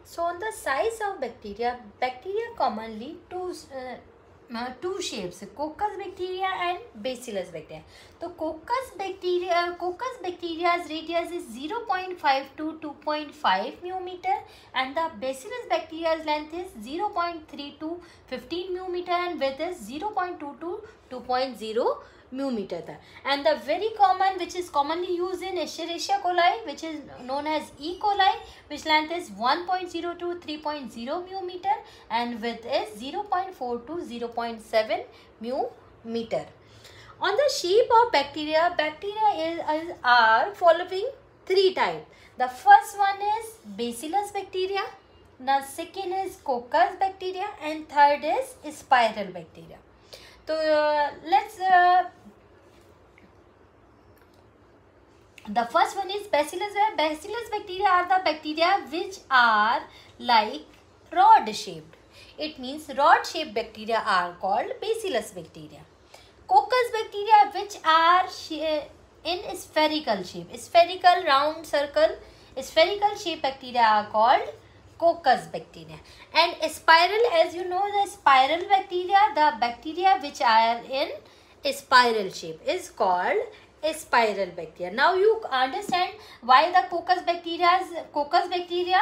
So on the size of bacteria, bacteria commonly two shapes, coccus bacteria and bacillus bacteria. So coccus bacteria's radius is 0.5 to 2.5 μm and the bacillus bacteria's length is 0.3 to 15 μm and width is 0.2 to 2.0 μm. And the very common, which is commonly used in Escherichia coli, which is known as E. coli, which length is 1.0 to 3.0 μm and width is 0.4 to 0.7 μm. On the shape of bacteria, are following three types. The first one is bacillus bacteria, the second is coccus bacteria, and third is spiral bacteria. So the first one is bacillus. Bacillus bacteria are the bacteria which are like rod shaped. It means rod shaped bacteria are called bacillus bacteria. Coccus bacteria which are in spherical shape, spherical, round, circle, spherical shape bacteria are called coccus bacteria. And spiral, as you know, the spiral bacteria, the bacteria which are in spiral shape is called spiral bacteria. Now you understand why the coccus bacteria,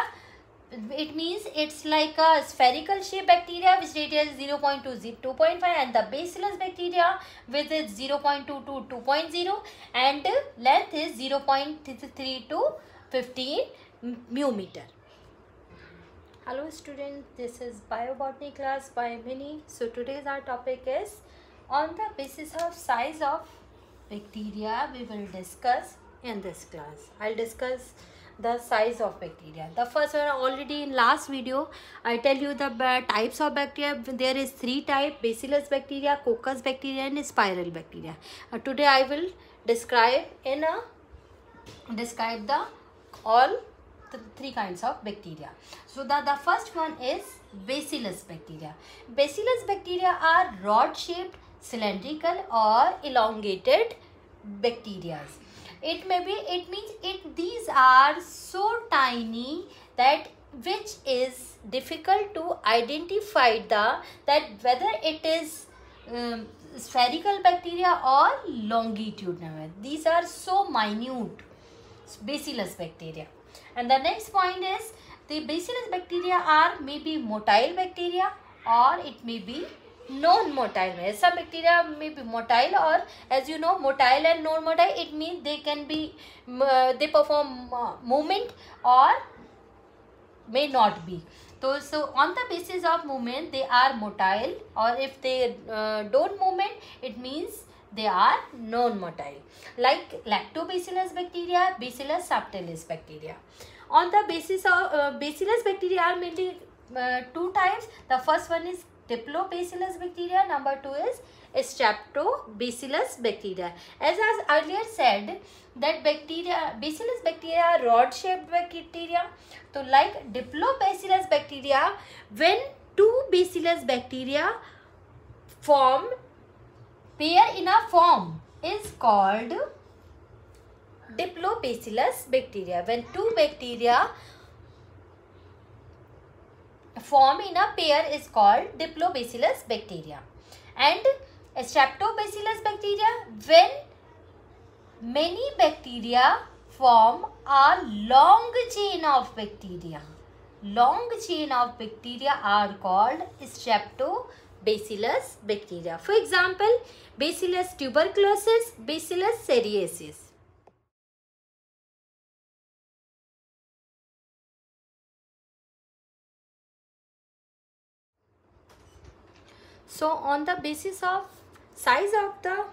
it means it's like a spherical shape bacteria which radius is 0.2 to 2.5 and the bacillus bacteria with its 0.2 to 2.0 and length is 0.3 to 15 μm. Hello students, this is Biobotany class by Mini. So today's our topic is on the basis of size of bacteria we will discuss in this class. I'll discuss the size of bacteria. The first one, already in last video I tell you the types of bacteria. There is three types: bacillus bacteria, coccus bacteria and spiral bacteria. Today I will describe all the three kinds of bacteria. So the first one is bacillus bacteria. Bacillus bacteria are rod shaped, cylindrical or elongated bacteria. It means these are so tiny that which is difficult to identify that whether it is spherical bacteria or longitudinal. These are so minute, bacillus bacteria. And the next point is the bacillus bacteria are maybe motile bacteria or it may be non-motile. Some bacteria may be motile, or as you know, motile and non-motile, it means they can be they perform movement or may not be. So on the basis of movement they are motile, or if they don't movement, it means they are non-motile, like lactobacillus bacteria, bacillus subtilis bacteria. On the basis of bacillus bacteria are mainly two types. The first one is diplobacillus bacteria, number two is streptobacillus bacteria. As I earlier said that bacillus bacteria are rod shaped bacteria. So like diplobacillus bacteria, when two bacillus bacteria form pair in a form is called diplobacillus bacteria. When two bacteria form in a pair is called diplobacillus bacteria. And streptobacillus bacteria, when many bacteria form a long chain of bacteria. Long chain of bacteria are called streptobacillus bacteria. For example, Bacillus tuberculosis, Bacillus cereaceus. So on the basis of size of the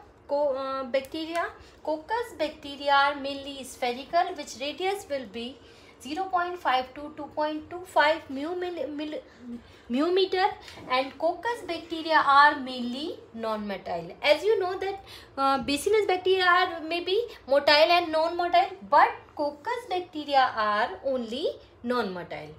bacteria, coccus bacteria are mainly spherical, which radius will be 0.5 to 2.25 μm, and coccus bacteria are mainly non-motile. As you know that bacillus bacteria are maybe motile and non-motile, but coccus bacteria are only non-motile.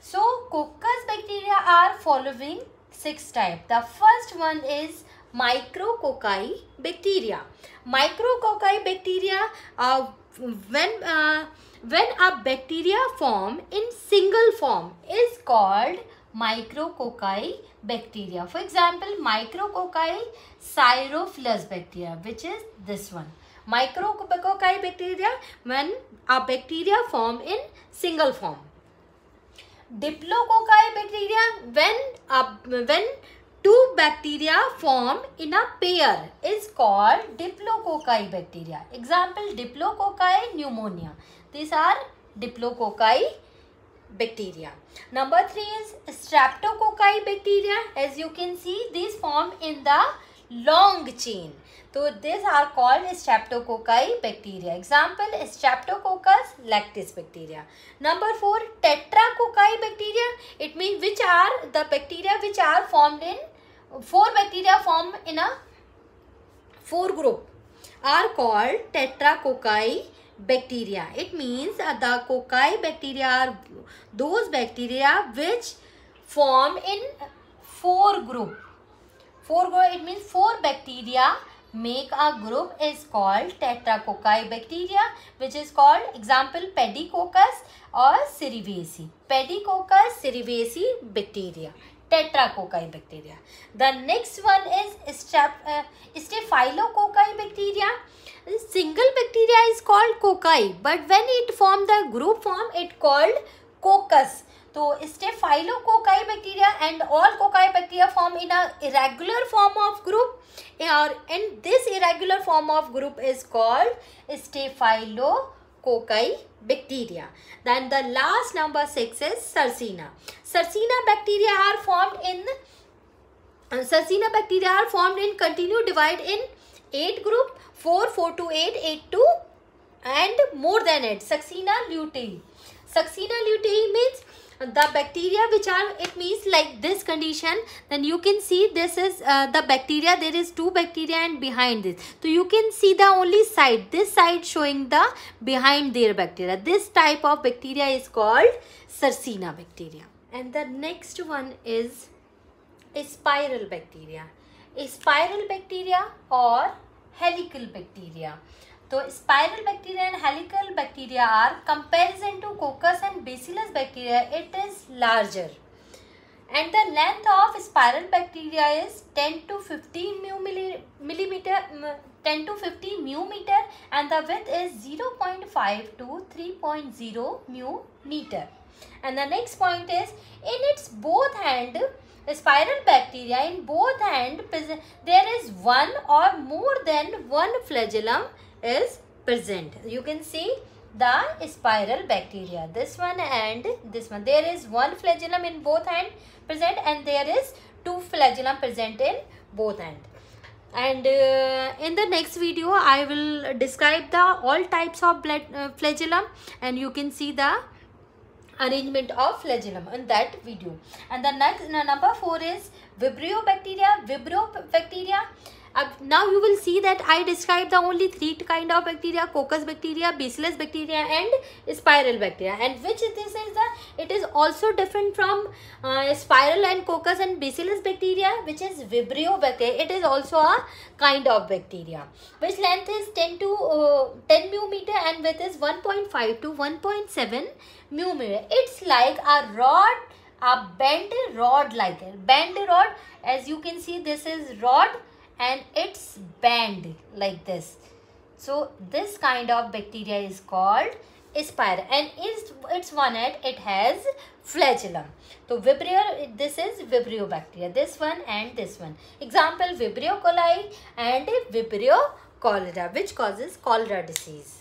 So coccus bacteria are following 6 types. The first one is micrococci bacteria. Micrococci bacteria, when when a bacteria form in single form is called micrococci bacteria. For example, micrococci Syrophyllus bacteria, which is this one. Micrococci bacteria when a bacteria form in single form. Diplococci bacteria when two bacteria form in a pair is called diplococci bacteria. Example, diplococci pneumonia. These are diplococci bacteria. Number 3 is streptococci bacteria. As you can see, these form in the long chain. So these are called streptococci bacteria. Example, Streptococcus lactis bacteria. Number 4, tetracocci bacteria. It means which are the bacteria which are formed in 4 bacteria formed in a 4 group are called tetracocci bacteria. It means the cocci bacteria are those bacteria which form in 4 group. It means 4 bacteria make a group is called tetracocci bacteria, which is called, example, Pediococcus or Cerevisiae. Pediococcus cerevisiae bacteria, tetracocci bacteria. The next one is Staphylococci bacteria. Single bacteria is called cocci, but when it form the group form, it called coccus. So Staphylococci bacteria and all cocci bacteria form in a irregular form of group, and this irregular form of group is called Staphylococci bacteria. Then the last number 6 is Sarcina. Sarcina bacteria are formed in continue divide in 8 group, 4, 4 to 8, 8 to and more than 8. Succina lutea. Succina lutea means the bacteria which are, it means like this condition. Then you can see this is the bacteria. There is 2 bacteria and behind this. So you can see the only side, this side showing the behind their bacteria. This type of bacteria is called Sarcina bacteria. And the next one is spiral bacteria. Spiral bacteria or helical bacteria. So spiral bacteria and helical bacteria are, comparison to coccus and bacillus bacteria, it is larger. And the length of spiral bacteria is 10 to 15 millimeter, and the width is 0.5 to 3.0 meter. And the next point is, in its both hand, spiral bacteria, in both hand there is one or more than one flagellum is present. You can see the spiral bacteria, this one and this one. There is one flagellum in both hand present, and there is 2 flagellum present in both hand. And in the next video I will describe the all types of flagellum, and you can see the arrangement of flagellum in that video. And the next number 4 is Vibrio bacteria. Now you will see that I described the only 3 kind of bacteria: coccus bacteria, bacillus bacteria and spiral bacteria. And which this is it is also different from spiral and coccus and bacillus bacteria, which is Vibrio bacteria. It is also a kind of bacteria which length is 10 millimeter and width is 1.5 to 1.7 millimeter. It's like a rod, a bent rod, like a bent rod. As you can see, this is rod and it's bend like this. So this kind of bacteria is called spiral, and its one end it has flagellum. So Vibrio, this is Vibrio bacteria, this one and this one. Example, Vibrio coli and Vibrio cholera, which causes cholera disease.